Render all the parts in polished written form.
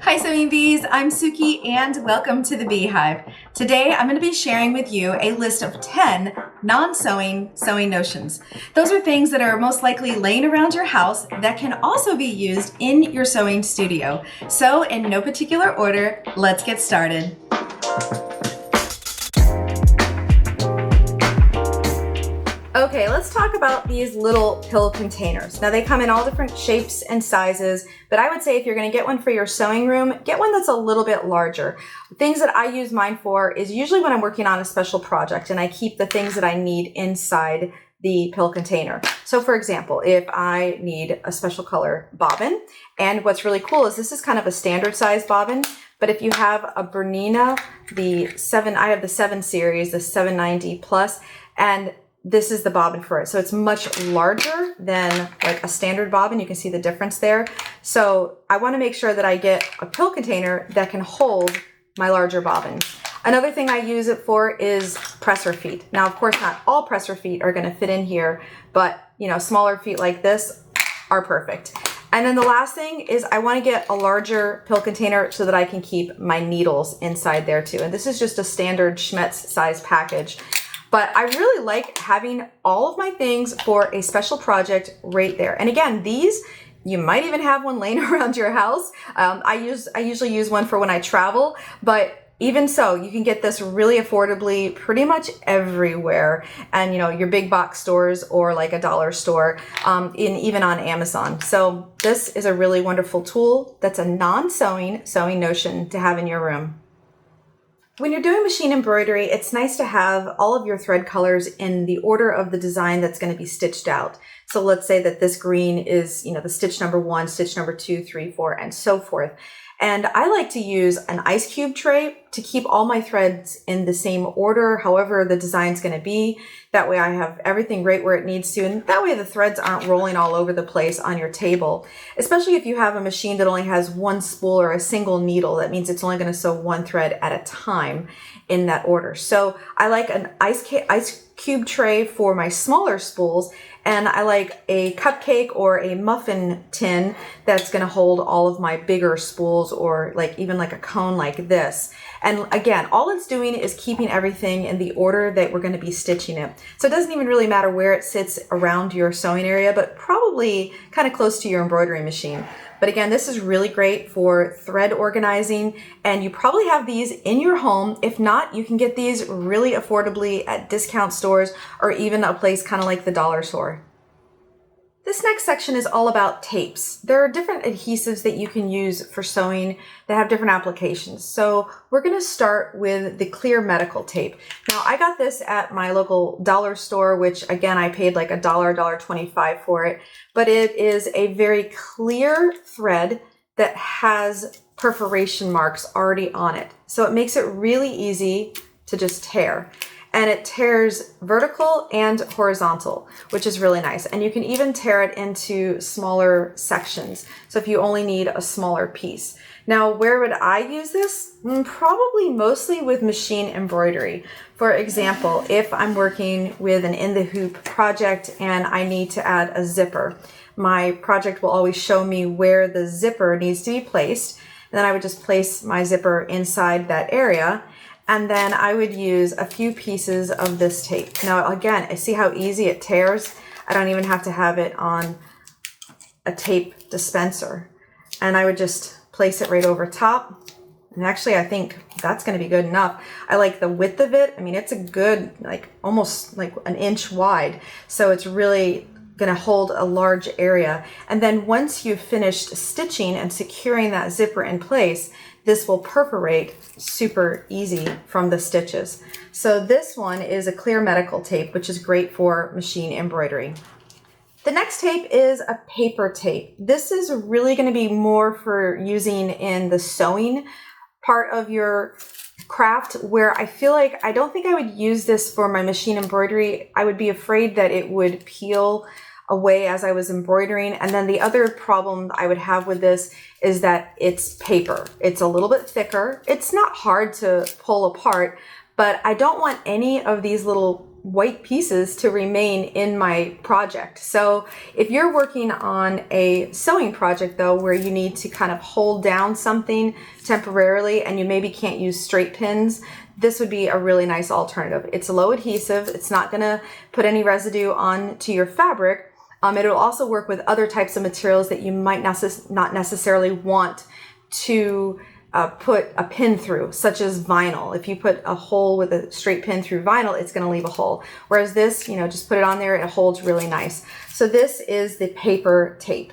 Hi Sewing Bees, I'm Sookie and welcome to the Beehive. Today I'm going to be sharing with you a list of 10 non-sewing sewing notions. Those are things that are most likely laying around your house that can also be used in your sewing studio. So in no particular order, let's get started. Okay, let's talk about these little pill containers. Now they come in all different shapes and sizes, but I would say if you're gonna get one for your sewing room, get one that's a little bit larger. Things that I use mine for is usually when I'm working on a special project and I keep the things that I need inside the pill container. So for example, if I need a special color bobbin, and what's really cool is this is kind of a standard size bobbin, but if you have a Bernina, I have the 7 series, the 790 plus, and this is the bobbin for it. So it's much larger than like a standard bobbin. You can see the difference there. So I want to make sure that I get a pill container that can hold my larger bobbin. Another thing I use it for is presser feet. Now, of course, not all presser feet are going to fit in here, but smaller feet like this are perfect. And then the last thing is I want to get a larger pill container so that I can keep my needles inside there too. And this is just a standard Schmetz size package. But I really like having all of my things for a special project right there. And again, these, you might even have one laying around your house. I usually use one for when I travel, but even so, you can get this really affordably pretty much everywhere. And your big box stores or like a dollar store, even on Amazon. So this is a really wonderful tool that's a non-sewing sewing notion to have in your room. When you're doing machine embroidery, it's nice to have all of your thread colors in the order of the design that's going to be stitched out. So let's say that this green is, the stitch number 1, stitch number 2, 3, 4, and so forth. And I like to use an ice cube tray to keep all my threads in the same order, however the design's going to be. That way I have everything right where it needs to, and that way the threads aren't rolling all over the place on your table. Especially if you have a machine that only has one spool or a single needle, that means it's only going to sew one thread at a time in that order. So I like an ice cube tray for my smaller spools, and I like a cupcake or a muffin tin that's going to hold all of my bigger spools, or even like a cone like this. And again, all it's doing is keeping everything in the order that we're going to be stitching it. So it doesn't even really matter where it sits around your sewing area, but probably kind of close to your embroidery machine. But again, this is really great for thread organizing, and you probably have these in your home. If not, you can get these really affordably at discount stores or even a place kind of like the dollar store. This next section is all about tapes. There are different adhesives that you can use for sewing that have different applications. So we're going to start with the clear medical tape. Now I got this at my local dollar store, which again, I paid like $1.25 for it, but it is a very clear thread that has perforation marks already on it. So it makes it really easy to just tear. And it tears vertical and horizontal, which is really nice. And you can even tear it into smaller sections. So if you only need a smaller piece. Now, where would I use this? Probably mostly with machine embroidery. For example, if I'm working with an in the hoop project and I need to add a zipper, my project will always show me where the zipper needs to be placed. And then I would just place my zipper inside that area. And then I would use a few pieces of this tape. Now, again, I see how easy it tears. I don't even have to have it on a tape dispenser. And I would just place it right over top. And actually, I think that's going to be good enough. I like the width of it. I mean, it's a good, almost like an inch wide. So it's really going to hold a large area. And then once you've finished stitching and securing that zipper in place, this will perforate super easy from the stitches. So this one is a clear medical tape, which is great for machine embroidery. The next tape is a paper tape. This is really going to be more for using in the sewing part of your craft, where I feel like I don't think I would use this for my machine embroidery. I would be afraid that it would peel away as I was embroidering. And then the other problem I would have with this is that it's paper. It's a little bit thicker. It's not hard to pull apart, but I don't want any of these little white pieces to remain in my project. So if you're working on a sewing project though, where you need to kind of hold down something temporarily and you maybe can't use straight pins, this would be a really nice alternative. It's low adhesive. It's not gonna put any residue onto your fabric. It'll also work with other types of materials that you might not necessarily want to put a pin through, such as vinyl. If you put a hole with a straight pin through vinyl, it's going to leave a hole. Whereas this, you know, just put it on there, it holds really nice. So this is the paper tape.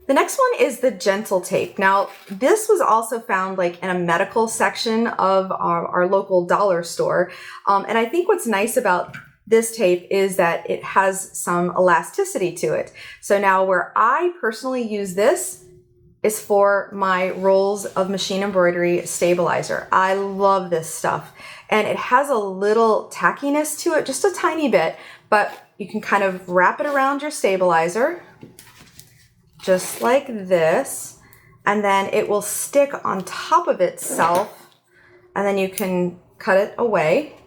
The next one is the gentle tape. Now, this was also found like in a medical section of our local dollar store. And I think what's nice about this tape is that it has some elasticity to it. So now where I personally use this is for my rolls of machine embroidery stabilizer. I love this stuff. And it has a little tackiness to it, just a tiny bit, but you can kind of wrap it around your stabilizer, just like this, and then it will stick on top of itself, and then you can cut it away.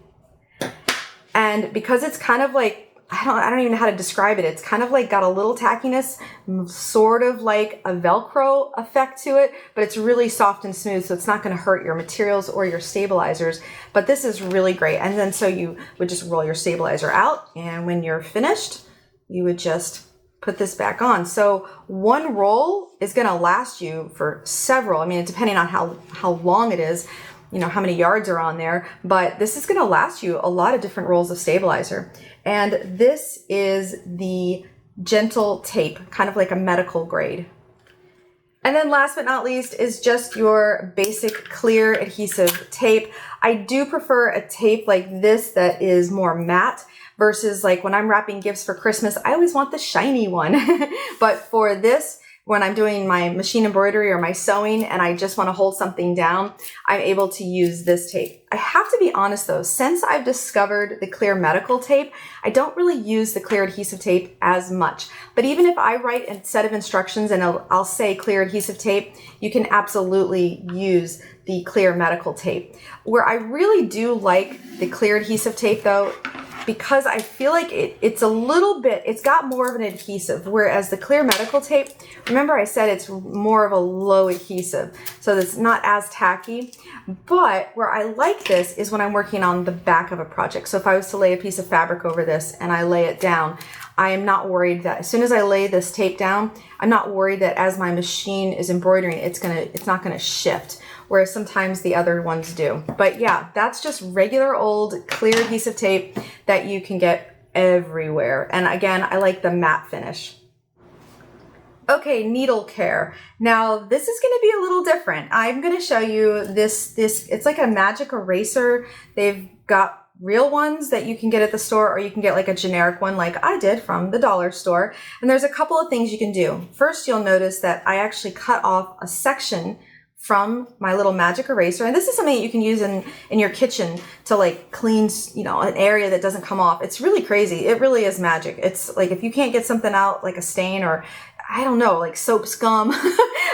And because it's kind of like, I don't even know how to describe it. It's kind of like got a little tackiness, sort of like a Velcro effect to it, but it's really soft and smooth, so it's not going to hurt your materials or your stabilizers. But this is really great. And then so you would just roll your stabilizer out, and when you're finished, you would just put this back on. So one roll is going to last you for several, I mean, depending on how long it is, you know, how many yards are on there, but this is going to last you a lot of different rolls of stabilizer. And this is the gentle tape, kind of like a medical grade. And then last but not least is just your basic clear adhesive tape. I do prefer a tape like this that is more matte versus like when I'm wrapping gifts for Christmas, I always want the shiny one. But for this, when I'm doing my machine embroidery or my sewing and I just want to hold something down, I'm able to use this tape. I have to be honest though, since I've discovered the clear medical tape, I don't really use the clear adhesive tape as much. But even if I write a set of instructions and I'll say clear adhesive tape, you can absolutely use the clear medical tape. Where I really do like the clear adhesive tape though, because I feel like it's a little bit, it's got more of an adhesive, whereas the clear medical tape, remember I said it's more of a low adhesive, so it's not as tacky. But where I like this is when I'm working on the back of a project. So if I was to lay a piece of fabric over this and I lay it down, I am not worried that as soon as I lay this tape down, I'm not worried that as my machine is embroidering, it's not gonna shift. Whereas sometimes the other ones do. But yeah, that's just regular old clear adhesive tape that you can get everywhere. And again, I like the matte finish. Okay, needle care. Now this is gonna be a little different. I'm gonna show you this, it's like a magic eraser. They've got real ones that you can get at the store, or you can get like a generic one like I did from the dollar store. And there's a couple of things you can do. First, you'll notice that I actually cut off a section from my little magic eraser. And this is something that you can use in your kitchen to like clean, you know, an area that doesn't come off. It's really crazy. It really is magic. It's like if you can't get something out like a stain or I don't know, like soap scum.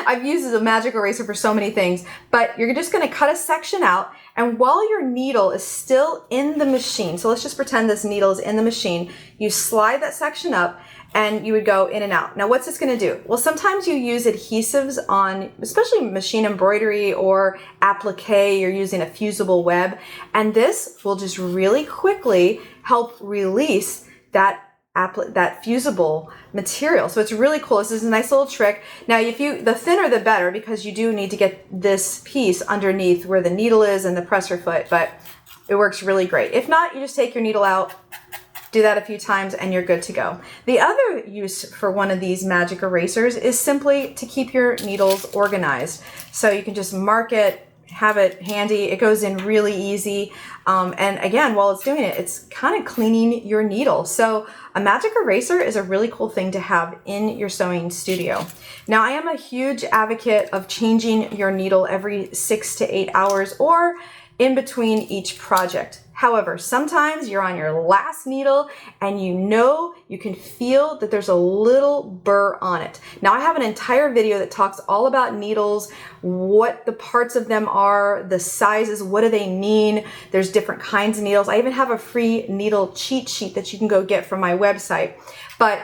I've used a magic eraser for so many things, but you're just gonna cut a section out, and while your needle is still in the machine, so let's just pretend this needle is in the machine, you slide that section up and you would go in and out. Now what's this gonna do? Well, sometimes you use adhesives on, especially machine embroidery or applique, you're using a fusible web, and this will just really quickly help release that fusible material. So it's really cool. This is a nice little trick. Now, the thinner the better, because you do need to get this piece underneath where the needle is and the presser foot, but it works really great. If not, you just take your needle out, do that a few times, and you're good to go. The other use for one of these magic erasers is simply to keep your needles organized. So you can just mark it, have it handy. It goes in really easy. And again, while it's doing it, it's kind of cleaning your needle. So a magic eraser is a really cool thing to have in your sewing studio. Now, I am a huge advocate of changing your needle every 6 to 8 hours, or in between each project. However, sometimes you're on your last needle and you can feel that there's a little burr on it. Now I have an entire video that talks all about needles, what the parts of them are, the sizes, what do they mean? There's different kinds of needles. I even have a free needle cheat sheet that you can go get from my website. But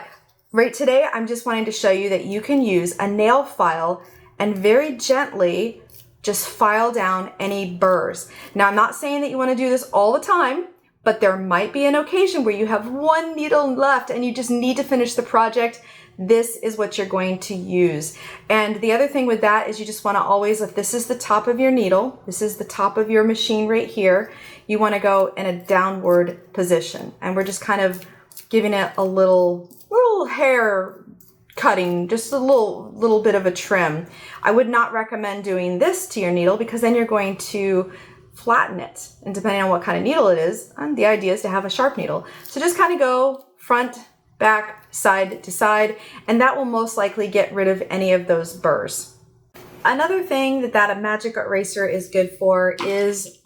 right today, I'm just wanting to show you that you can use a nail file and very gently just file down any burrs. Now, I'm not saying that you want to do this all the time, but there might be an occasion where you have one needle left and you just need to finish the project. This is what you're going to use. And the other thing with that is you just want to always, if this is the top of your needle, this is the top of your machine right here, you want to go in a downward position. And we're just kind of giving it a little hair cutting, just a little bit of a trim. I would not recommend doing this to your needle because then you're going to flatten it. And depending on what kind of needle it is, the idea is to have a sharp needle. So just kind of go front, back, side to side, and that will most likely get rid of any of those burrs. Another thing that a magic eraser is good for is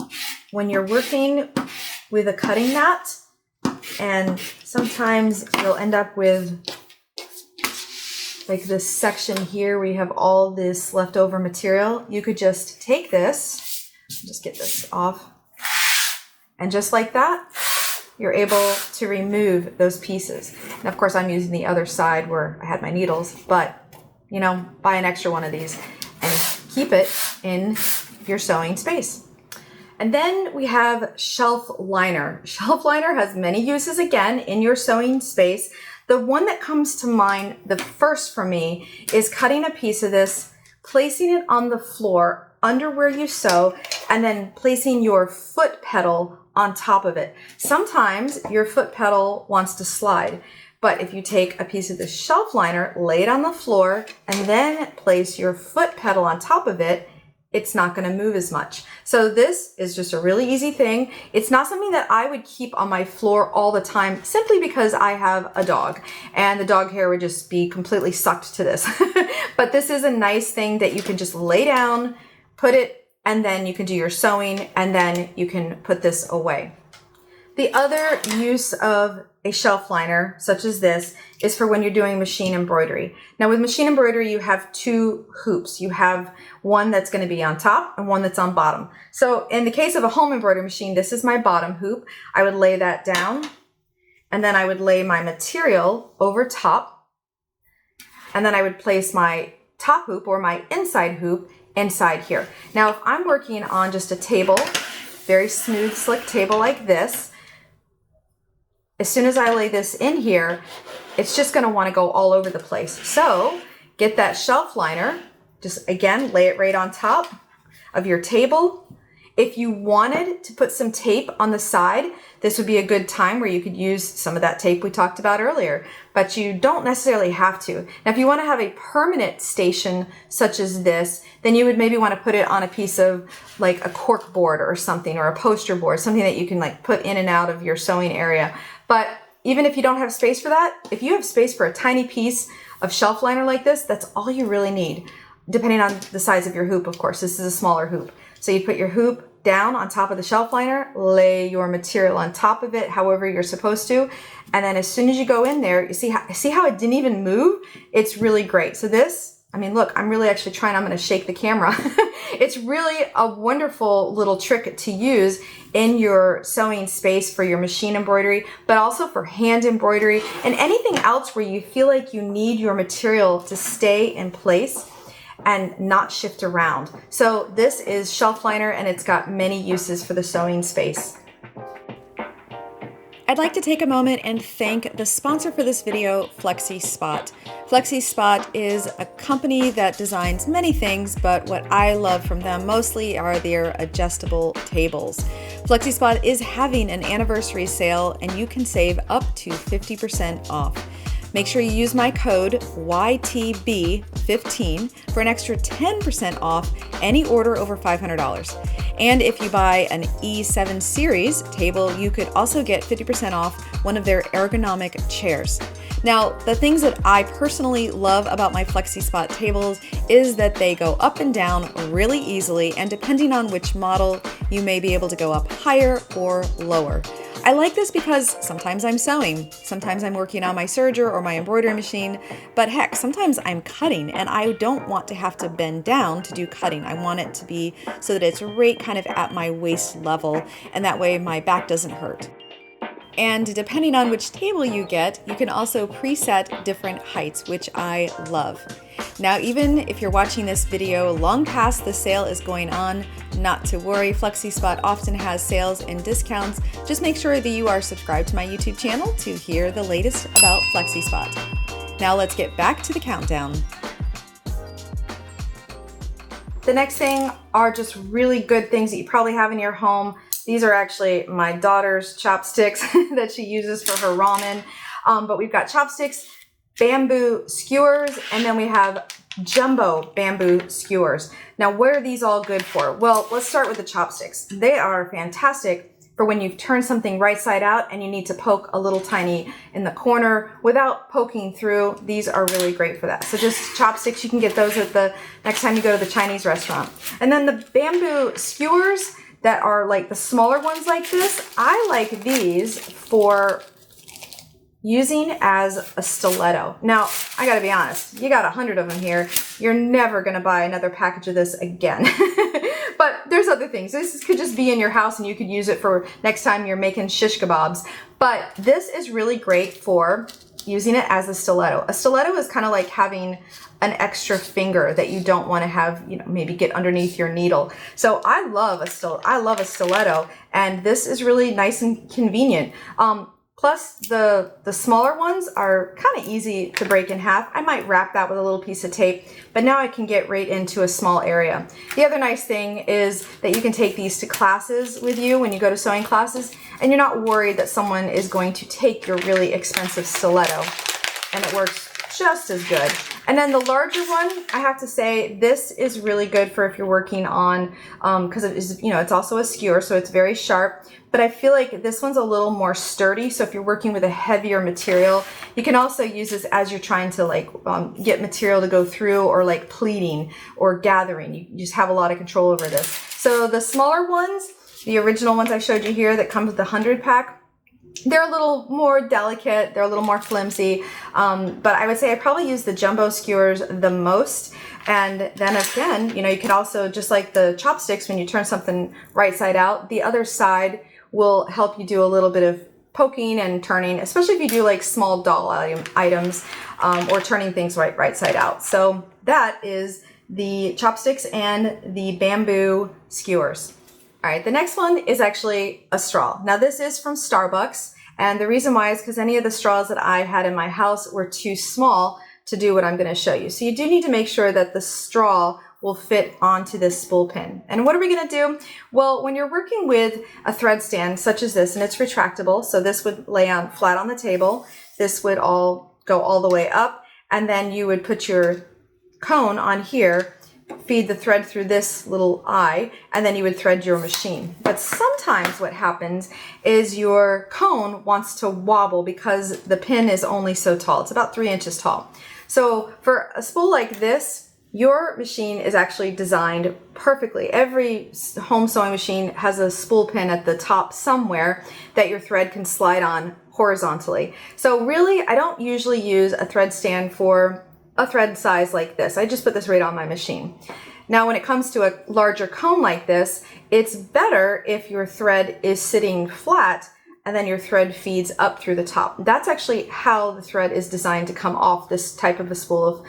when you're working with a cutting mat, and sometimes you'll end up with like this section here where you have all this leftover material. You could just take this, just get this off, and just like that, you're able to remove those pieces. Now, of course, I'm using the other side where I had my needles, but buy an extra one of these and keep it in your sewing space. And then we have shelf liner. Shelf liner has many uses again in your sewing space. The one that comes to mind the first for me is cutting a piece of this, placing it on the floor under where you sew, and then placing your foot pedal on top of it. Sometimes your foot pedal wants to slide, but if you take a piece of the shelf liner, lay it on the floor, and then place your foot pedal on top of it, it's not going to move as much. So this is just a really easy thing. It's not something that I would keep on my floor all the time simply because I have a dog and the dog hair would just be completely sucked to this. But this is a nice thing that you can just lay down, put it, and then you can do your sewing and then you can put this away. The other use of a shelf liner, such as this, is for when you're doing machine embroidery. Now with machine embroidery, you have two hoops. You have one that's going to be on top and one that's on bottom. So in the case of a home embroidery machine, this is my bottom hoop. I would lay that down and then I would lay my material over top and then I would place my top hoop or my inside hoop inside here. Now if I'm working on just a table, very smooth, slick table like this, as soon as I lay this in here, it's just going to want to go all over the place. So get that shelf liner, just again, lay it right on top of your table. If you wanted to put some tape on the side, this would be a good time where you could use some of that tape we talked about earlier, but you don't necessarily have to. Now, if you want to have a permanent station such as this, then you would maybe want to put it on a piece of like a cork board or something, or a poster board, something that you can like put in and out of your sewing area. But even if you don't have space for that, if you have space for a tiny piece of shelf liner like this, that's all you really need, depending on the size of your hoop, of course. This is a smaller hoop. So you put your hoop down on top of the shelf liner, lay your material on top of it, however you're supposed to. And then as soon as you go in there, you see how it didn't even move? It's really great. So this, I mean, look, I'm really actually trying, I'm going to shake the camera. It's really a wonderful little trick to use in your sewing space for your machine embroidery, but also for hand embroidery and anything else where you feel like you need your material to stay in place and not shift around. So this is shelf liner and it's got many uses for the sewing space. I'd like to take a moment and thank the sponsor for this video, Flexi Spot. Flexi Spot is a company that designs many things, but what I love from them mostly are their adjustable tables. Flexi Spot is having an anniversary sale and you can save up to 50% off. Make sure you use my code YTB15 for an extra 10% off any order over $500. And if you buy an E7 series table, you could also get 50% off one of their ergonomic chairs. Now, the things that I personally love about my Flexi Spot tables is that they go up and down really easily, and depending on which model, you may be able to go up higher or lower. I like this because sometimes I'm sewing, sometimes I'm working on my serger or my embroidery machine, but heck, sometimes I'm cutting and I don't want to have to bend down to do cutting. I want it to be so that it's right kind of at my waist level, and that way my back doesn't hurt. And depending on which table you get, you can also preset different heights, which I love. Now, even if you're watching this video long past the sale is going on, not to worry, Flexi Spot often has sales and discounts. Just make sure that you are subscribed to my YouTube channel to hear the latest about Flexi Spot. Now let's get back to the countdown. The next thing are just really good things that you probably have in your home. These are actually my daughter's chopsticks that she uses for her ramen. But we've got chopsticks, bamboo skewers, and then we have jumbo bamboo skewers. Now, what are these all good for? Well, let's start with the chopsticks. They are fantastic for when you've turned something right side out and you need to poke a little tiny in the corner without poking through. These are really great for that. So just chopsticks, you can get those at the next time you go to the Chinese restaurant. And then the bamboo skewers that are like the smaller ones like this, I like these for using as a stiletto. Now, I gotta be honest, you got 100 of them here. You're never gonna buy another package of this again. But there's other things. This could just be in your house and you could use it for next time you're making shish kebabs. But this is really great for using it as a stiletto. A stiletto is kind of like having an extra finger that you don't want to have, maybe get underneath your needle. So I love a stiletto, and this is really nice and convenient. Plus the smaller ones are kind of easy to break in half. I might wrap that with a little piece of tape, but now I can get right into a small area. The other nice thing is that you can take these to classes with you when you go to sewing classes, and you're not worried that someone is going to take your really expensive stiletto, and it works just as good. And then the larger one, I have to say, this is really good for if you're working on, because it's also a skewer, so it's very sharp. But I feel like this one's a little more sturdy. So if you're working with a heavier material, you can also use this as you're trying to get material to go through, or like pleating or gathering. You just have a lot of control over this. So the smaller ones, the original ones I showed you here that come with the 100 pack, they're a little more delicate, they're a little more flimsy, but I would say I probably use the jumbo skewers the most. And then again, you could also, just like the chopsticks, when you turn something right side out, the other side will help you do a little bit of poking and turning, especially if you do like small doll items or turning things right side out. So that is the chopsticks and the bamboo skewers. All right, the next one is actually a straw. Now this is from Starbucks, and the reason why is because any of the straws that I had in my house were too small to do what I'm going to show you. So you do need to make sure that the straw will fit onto this spool pin. And what are we going to do? Well, when you're working with a thread stand such as this, and it's retractable, so this would lay on flat on the table, this would all go all the way up, and then you would put your cone on here, feed the thread through this little eye, and then you would thread your machine. But sometimes what happens is your cone wants to wobble because the pin is only so tall. It's about 3 inches tall. So for a spool like this, your machine is actually designed perfectly. Every home sewing machine has a spool pin at the top somewhere that your thread can slide on horizontally. So really, I don't usually use a thread stand for a thread size like this. I just put this right on my machine. Now, when it comes to a larger cone like this, it's better if your thread is sitting flat and then your thread feeds up through the top. That's actually how the thread is designed to come off this type of a spool of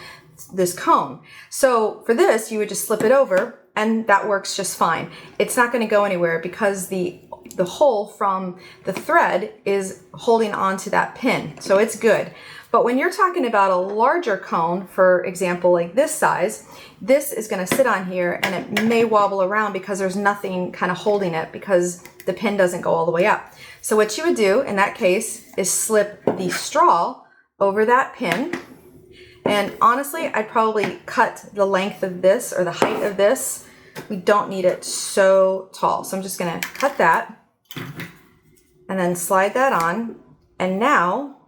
this cone. So for this, you would just slip it over, and that works just fine. It's not going to go anywhere because the hole from the thread is holding on to that pin, so it's good. But when you're talking about a larger cone, for example, like this size, this is going to sit on here and it may wobble around because there's nothing kind of holding it because the pin doesn't go all the way up. So what you would do in that case is slip the straw over that pin. And honestly, I'd probably cut the length of this or the height of this. We don't need it so tall. So I'm just gonna cut that and then slide that on. And now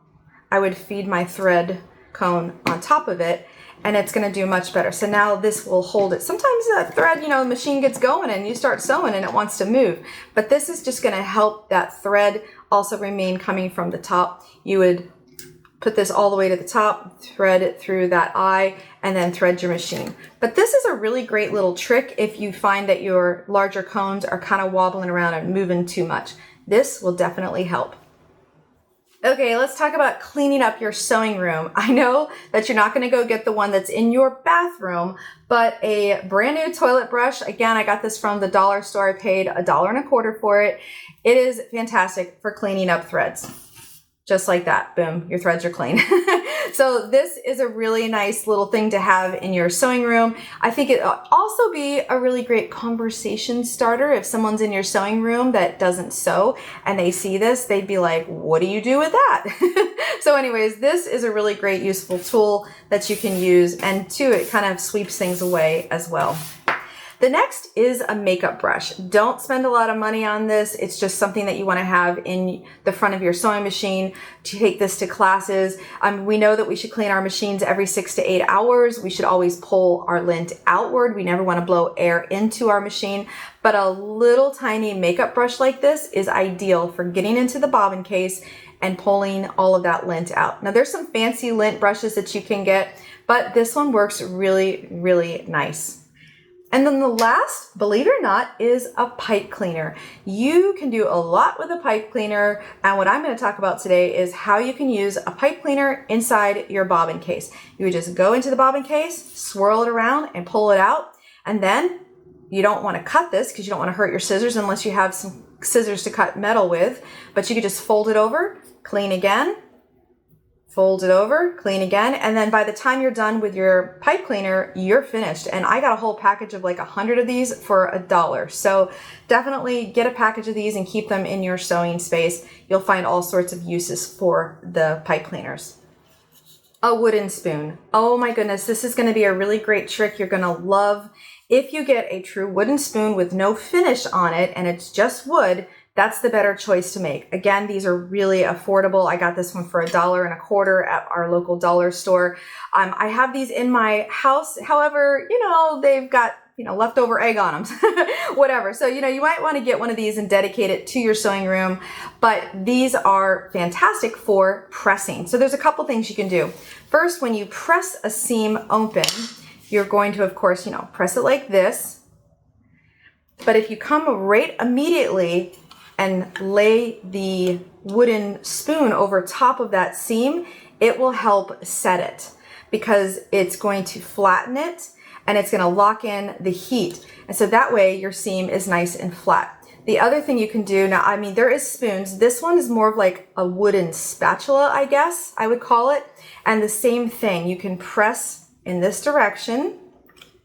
I would feed my thread cone on top of it, and it's gonna do much better. So now this will hold it. Sometimes that thread, you know, the machine gets going and you start sewing and it wants to move. But this is just gonna help that thread also remain coming from the top. You would put this all the way to the top, thread it through that eye, and then thread your machine. But this is a really great little trick if you find that your larger cones are kind of wobbling around and moving too much. This will definitely help. Okay, let's talk about cleaning up your sewing room. I know that you're not gonna go get the one that's in your bathroom, but a brand new toilet brush, again, I got this from the dollar store. I paid $1.25 for it. It is fantastic for cleaning up threads. Just like that, boom, your threads are clean. So this is a really nice little thing to have in your sewing room. I think it'll also be a really great conversation starter. If someone's in your sewing room that doesn't sew and they see this, they'd be like, what do you do with that? So anyways, this is a really great useful tool that you can use, and too, it kind of sweeps things away as well. The next is a makeup brush. Don't spend a lot of money on this. It's just something that you want to have in the front of your sewing machine to take this to classes. We know that we should clean our machines every 6 to 8 hours. We should always pull our lint outward. We never want to blow air into our machine. But a little tiny makeup brush like this is ideal for getting into the bobbin case and pulling all of that lint out. Now there's some fancy lint brushes that you can get, but this one works really, really nice. And then the last, believe it or not, is a pipe cleaner. You can do a lot with a pipe cleaner, and what I'm going to talk about today is how you can use a pipe cleaner inside your bobbin case. You would just go into the bobbin case, swirl it around, and pull it out. And then you don't want to cut this because you don't want to hurt your scissors unless you have some scissors to cut metal with, but you could just fold it over, clean again, fold it over, clean again, and then by the time you're done with your pipe cleaner, you're finished. And I got a whole package of like 100 of these for $1. So definitely get a package of these and keep them in your sewing space. You'll find all sorts of uses for the pipe cleaners. A wooden spoon. Oh my goodness, this is gonna be a really great trick you're gonna love. If you get a true wooden spoon with no finish on it and it's just wood, that's the better choice to make. Again, these are really affordable. I got this one for $1.25 at our local dollar store. I have these in my house. However, you know, they've got, you know, leftover egg on them, whatever. So, you know, you might want to get one of these and dedicate it to your sewing room, but these are fantastic for pressing. So there's a couple things you can do. First, when you press a seam open, you're going to, of course, you know, press it like this. But if you come right immediately and lay the wooden spoon over top of that seam, it will help set it because it's going to flatten it and it's going to lock in the heat. And so that way your seam is nice and flat. The other thing you can do, now, I mean, there is spoons. This one is more of like a wooden spatula, I guess I would call it. And the same thing, you can press in this direction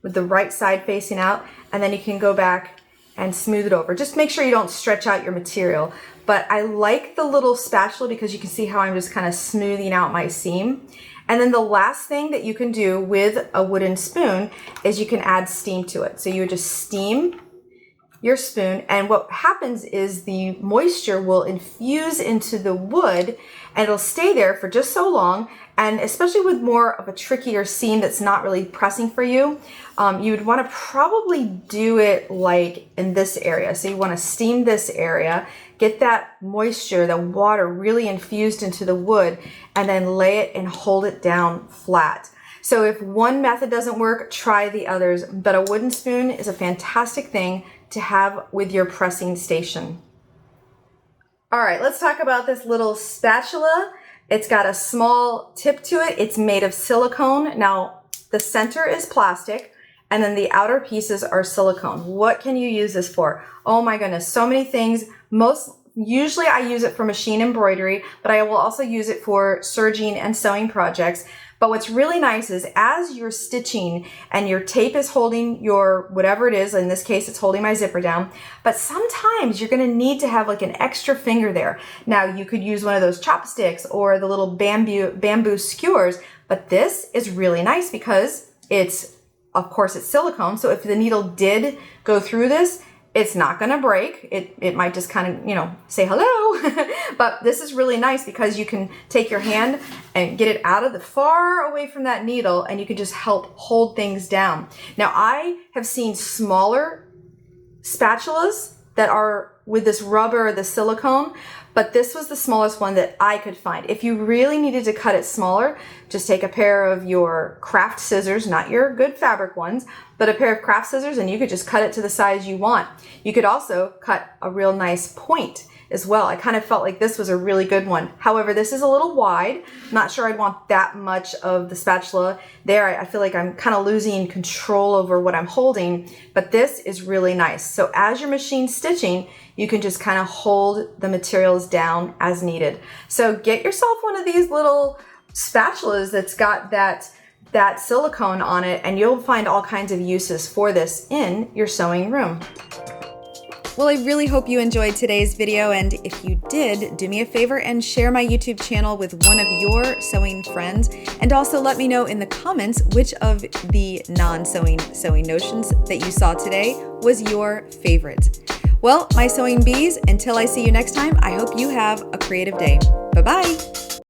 with the right side facing out, and then you can go back and smooth it over. Just make sure you don't stretch out your material. But I like the little spatula because you can see how I'm just kind of smoothing out my seam. And then the last thing that you can do with a wooden spoon is you can add steam to it. So you would just steam your spoon, and what happens is the moisture will infuse into the wood and it'll stay there for just so long. And especially with more of a trickier seam that's not really pressing for you, you would want to probably do it like in this area. So you want to steam this area, get that moisture, the water really infused into the wood, and then lay it and hold it down flat. So if one method doesn't work, try the others. But a wooden spoon is a fantastic thing to have with your pressing station. All right, let's talk about this little spatula. It's got a small tip to it. It's made of silicone. Now, the center is plastic, and then the outer pieces are silicone. What can you use this for? Oh my goodness, so many things. Usually I use it for machine embroidery, but I will also use it for serging and sewing projects. But what's really nice is as you're stitching and your tape is holding your whatever it is, in this case it's holding my zipper down, but sometimes you're going to need to have like an extra finger there. Now you could use one of those chopsticks or the little bamboo skewers, but this is really nice because of course it's silicone, so if the needle did go through this, it's not going to break. It might just kind of, say hello. But this is really nice because you can take your hand and get it out of the far away from that needle, and you can just help hold things down. Now, I have seen smaller spatulas that are with this rubber or the silicone, but this was the smallest one that I could find. If you really needed to cut it smaller, just take a pair of your craft scissors, not your good fabric ones, but a pair of craft scissors, and you could just cut it to the size you want. You could also cut a real nice point as well. I kind of felt like this was a really good one. However, this is a little wide. I'm not sure I'd want that much of the spatula there. I feel like I'm kind of losing control over what I'm holding, but this is really nice. So as you're machine stitching, you can just kind of hold the materials down as needed. So get yourself one of these little spatulas that's got that silicone on it, and you'll find all kinds of uses for this in your sewing room. Well, I really hope you enjoyed today's video, and if you did, do me a favor and share my YouTube channel with one of your sewing friends, and also let me know in the comments which of the non-sewing notions that you saw today was your favorite. Well, my sewing bees, until I see you next time, I hope you have a creative day. Bye-bye.